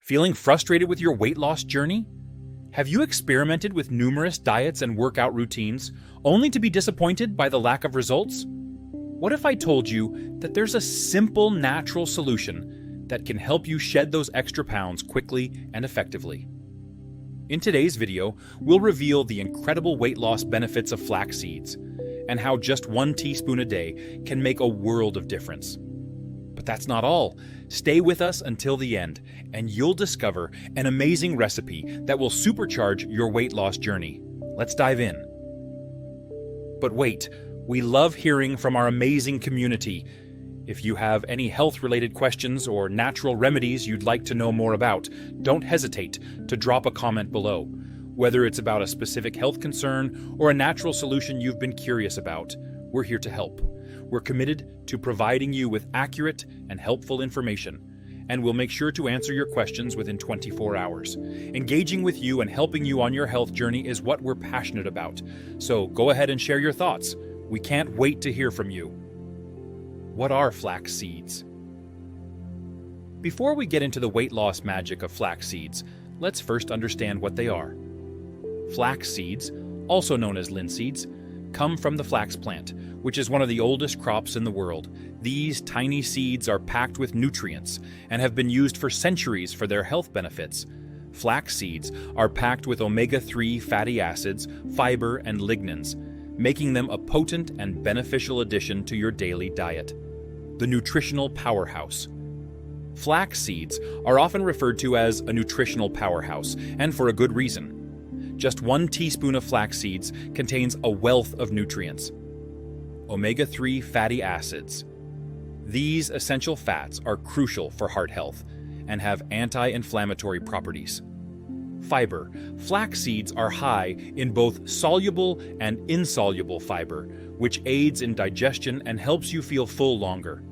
Feeling frustrated with your weight loss journey? Have you experimented with numerous diets and workout routines, only to be disappointed by the lack of results? What if I told you that there's a simple, natural solution that can help you shed those extra pounds quickly and effectively? In today's video, we'll reveal the incredible weight loss benefits of flax seeds, and how just 1 teaspoon a day can make a world of difference. But that's not all. Stay with us until the end, and you'll discover an amazing recipe that will supercharge your weight loss journey. Let's dive in. But wait, we love hearing from our amazing community. If you have any health-related questions or natural remedies you'd like to know more about, don't hesitate to drop a comment below. Whether it's about a specific health concern or a natural solution you've been curious about, we're here to help. We're committed to providing you with accurate and helpful information, and we'll make sure to answer your questions within 24 hours. Engaging with you and helping you on your health journey is what we're passionate about, so go ahead and share your thoughts. We can't wait to hear from you. What are flax seeds? Before we get into the weight loss magic of flax seeds, let's first understand what they are. Flax seeds, also known as linseeds, come from the flax plant, which is one of the oldest crops in the world. These tiny seeds are packed with nutrients and have been used for centuries for their health benefits. Flax seeds are packed with omega-3 fatty acids, fiber, and lignans, making them a potent and beneficial addition to your daily diet. The nutritional powerhouse. Flax seeds are often referred to as a nutritional powerhouse, and for a good reason. Just 1 teaspoon of flax seeds contains a wealth of nutrients. Omega-3 fatty acids. These essential fats are crucial for heart health and have anti-inflammatory properties. Fiber. Flax seeds are high in both soluble and insoluble fiber, which aids in digestion and helps you feel full longer.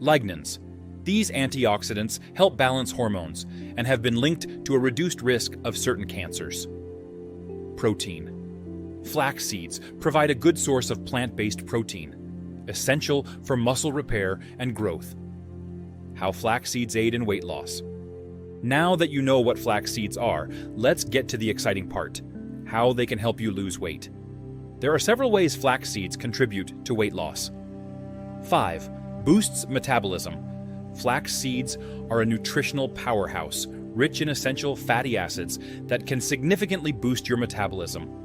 Lignans. These antioxidants help balance hormones and have been linked to a reduced risk of certain cancers. Protein. Flax seeds provide a good source of plant-based protein, essential for muscle repair and growth. How flax seeds aid in weight loss. Now that you know what flax seeds are, let's get to the exciting part: how they can help you lose weight. There are several ways flax seeds contribute to weight loss. 5. Boosts metabolism. Flax seeds are a nutritional powerhouse, rich in essential fatty acids that can significantly boost your metabolism.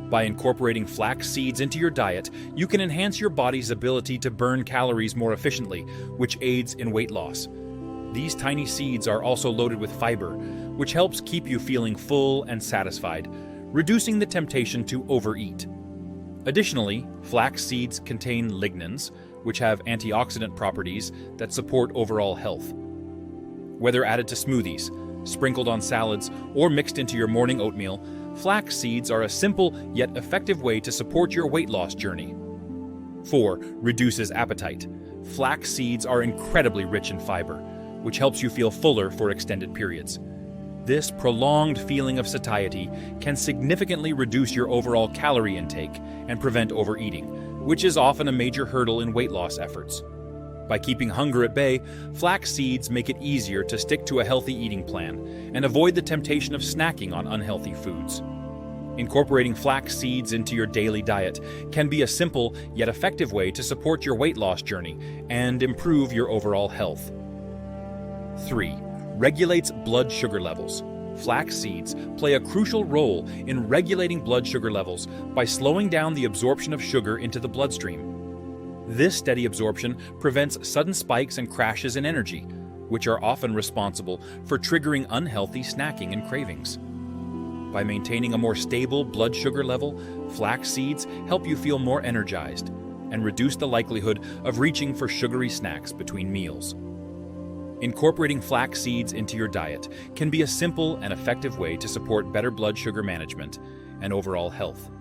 By incorporating flax seeds into your diet, you can enhance your body's ability to burn calories more efficiently, which aids in weight loss. These tiny seeds are also loaded with fiber, which helps keep you feeling full and satisfied, reducing the temptation to overeat. Additionally, flax seeds contain lignans, which have antioxidant properties that support overall health. Whether added to smoothies, sprinkled on salads, or mixed into your morning oatmeal, flax seeds are a simple yet effective way to support your weight loss journey. 4. Reduces appetite. Flax seeds are incredibly rich in fiber, which helps you feel fuller for extended periods. This prolonged feeling of satiety can significantly reduce your overall calorie intake and prevent overeating, which is often a major hurdle in weight loss efforts. By keeping hunger at bay, flax seeds make it easier to stick to a healthy eating plan and avoid the temptation of snacking on unhealthy foods. Incorporating flax seeds into your daily diet can be a simple yet effective way to support your weight loss journey and improve your overall health. 3. Regulates blood sugar levels. Flax seeds play a crucial role in regulating blood sugar levels by slowing down the absorption of sugar into the bloodstream. This steady absorption prevents sudden spikes and crashes in energy, which are often responsible for triggering unhealthy snacking and cravings. By maintaining a more stable blood sugar level, flax seeds help you feel more energized and reduce the likelihood of reaching for sugary snacks between meals. Incorporating flax seeds into your diet can be a simple and effective way to support better blood sugar management and overall health.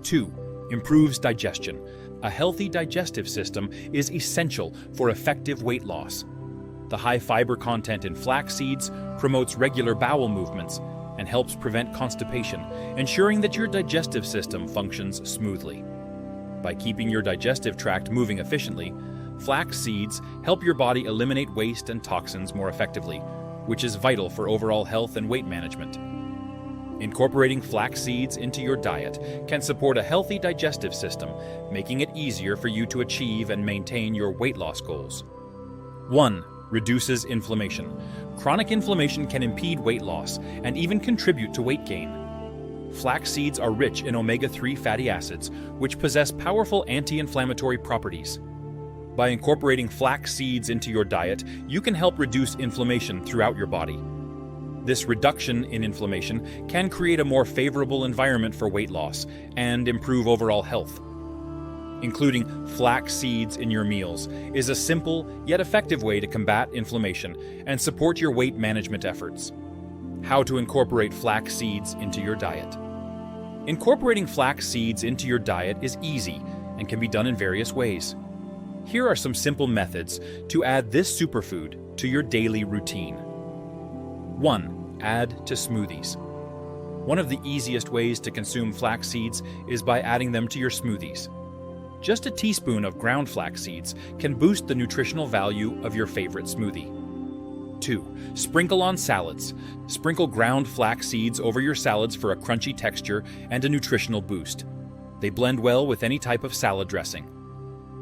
2. Improves digestion. A healthy digestive system is essential for effective weight loss. The high fiber content in flax seeds promotes regular bowel movements and helps prevent constipation, ensuring that your digestive system functions smoothly. By keeping your digestive tract moving efficiently, flax seeds help your body eliminate waste and toxins more effectively, which is vital for overall health and weight management. Incorporating flax seeds into your diet can support a healthy digestive system, making it easier for you to achieve and maintain your weight loss goals. 1. Reduces inflammation. Chronic inflammation can impede weight loss and even contribute to weight gain. Flax seeds are rich in omega-3 fatty acids, which possess powerful anti-inflammatory properties. By incorporating flax seeds into your diet, you can help reduce inflammation throughout your body. This reduction in inflammation can create a more favorable environment for weight loss and improve overall health. Including flax seeds in your meals is a simple yet effective way to combat inflammation and support your weight management efforts. How to incorporate flax seeds into your diet. Incorporating flax seeds into your diet is easy and can be done in various ways. Here are some simple methods to add this superfood to your daily routine. 1. Add to smoothies. One of the easiest ways to consume flax seeds is by adding them to your smoothies. Just a teaspoon of ground flax seeds can boost the nutritional value of your favorite smoothie. 2. Sprinkle on salads. Sprinkle ground flax seeds over your salads for a crunchy texture and a nutritional boost. They blend well with any type of salad dressing.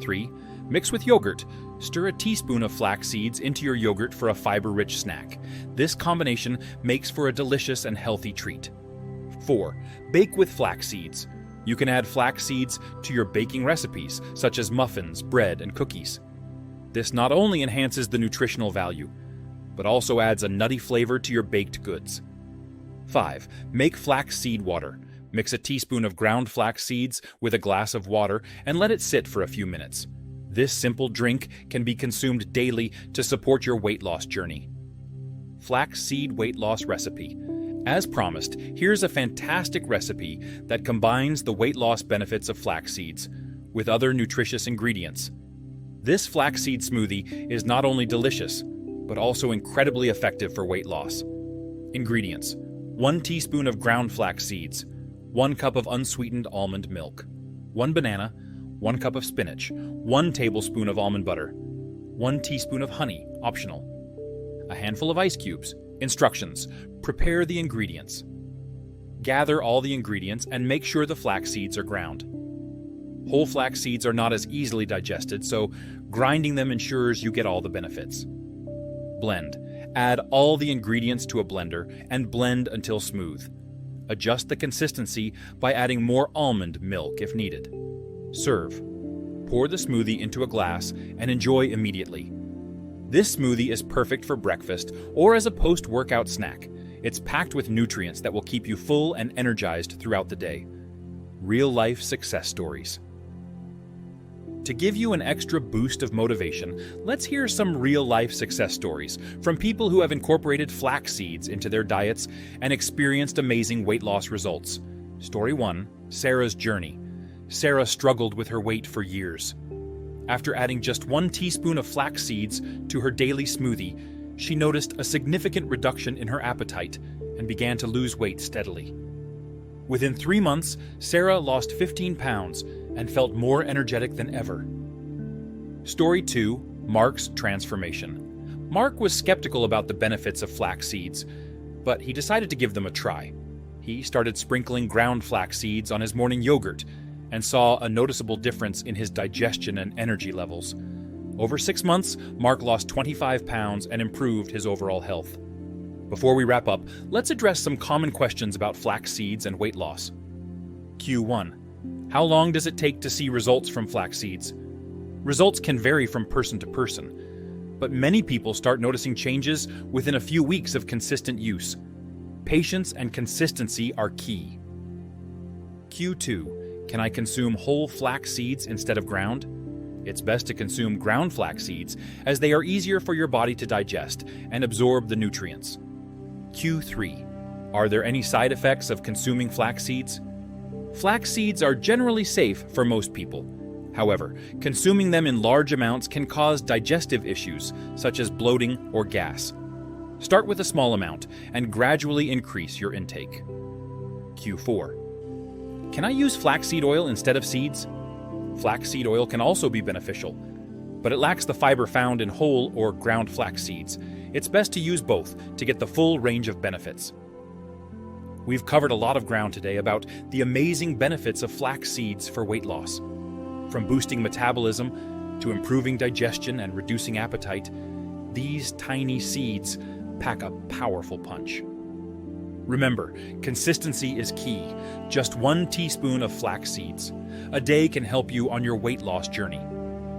3. Mix with yogurt. Stir a teaspoon of flax seeds into your yogurt for a fiber-rich snack. This combination makes for a delicious and healthy treat. 4. Bake with flax seeds. You can add flax seeds to your baking recipes, such as muffins, bread, and cookies. This not only enhances the nutritional value, but also adds a nutty flavor to your baked goods. 5. Make flax seed water. Mix a teaspoon of ground flax seeds with a glass of water and let it sit for a few minutes. This simple drink can be consumed daily to support your weight loss journey. Flax seed weight loss recipe. As promised, here's a fantastic recipe that combines the weight loss benefits of flax seeds with other nutritious ingredients. This flaxseed smoothie is not only delicious, but also incredibly effective for weight loss. Ingredients: 1 teaspoon of ground flax seeds, 1 cup of unsweetened almond milk, 1 banana, 1 cup of spinach, 1 tablespoon of almond butter, 1 teaspoon of honey, optional, a handful of ice cubes. Instructions: prepare the ingredients. Gather all the ingredients and make sure the flax seeds are ground. Whole flax seeds are not as easily digested, so grinding them ensures you get all the benefits. Blend. Add all the ingredients to a blender and blend until smooth. Adjust the consistency by adding more almond milk if needed. Serve. Pour the smoothie into a glass and enjoy immediately. This smoothie is perfect for breakfast or as a post-workout snack. It's packed with nutrients that will keep you full and energized throughout the day. Real-life success stories. To give you an extra boost of motivation, let's hear some real-life success stories from people who have incorporated flax seeds into their diets and experienced amazing weight loss results. Story 1. Sarah's journey. Sarah struggled with her weight for years. After adding just 1 teaspoon of flax seeds to her daily smoothie, she noticed a significant reduction in her appetite and began to lose weight steadily. Within 3 months, Sarah lost 15 pounds and felt more energetic than ever. Story 2. Mark's transformation. Mark was skeptical about the benefits of flax seeds, but he decided to give them a try. He started sprinkling ground flax seeds on his morning yogurt and saw a noticeable difference in his digestion and energy levels. Over 6 months, Mark lost 25 pounds and improved his overall health. Before we wrap up, let's address some common questions about flax seeds and weight loss. Q1. How long does it take to see results from flax seeds? Results can vary from person to person, but many people start noticing changes within a few weeks of consistent use. Patience and consistency are key. Q2. Can I consume whole flax seeds instead of ground? It's best to consume ground flax seeds as they are easier for your body to digest and absorb the nutrients. Q3. Are there any side effects of consuming flax seeds? Flax seeds are generally safe for most people. However, consuming them in large amounts can cause digestive issues such as bloating or gas. Start with a small amount and gradually increase your intake. Q4. Can I use flaxseed oil instead of seeds? Flaxseed oil can also be beneficial, but it lacks the fiber found in whole or ground flax seeds. it's best to use both to get the full range of benefits. We've covered a lot of ground today about the amazing benefits of flax seeds for weight loss. From boosting metabolism to improving digestion and reducing appetite, these tiny seeds pack a powerful punch. Remember, consistency is key. Just 1 teaspoon of flax seeds a day can help you on your weight loss journey.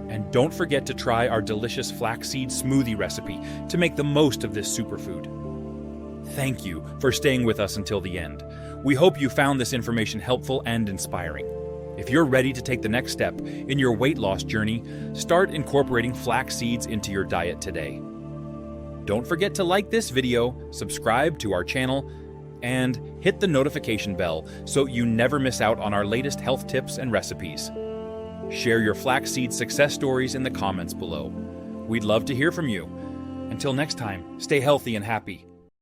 And don't forget to try our delicious flaxseed smoothie recipe to make the most of this superfood. Thank you for staying with us until the end. We hope you found this information helpful and inspiring. If you're ready to take the next step in your weight loss journey, start incorporating flax seeds into your diet today. Don't forget to like this video, subscribe to our channel, and hit the notification bell so you never miss out on our latest health tips and recipes. Share your flaxseed success stories in the comments below. We'd love to hear from you. Until next time, stay healthy and happy.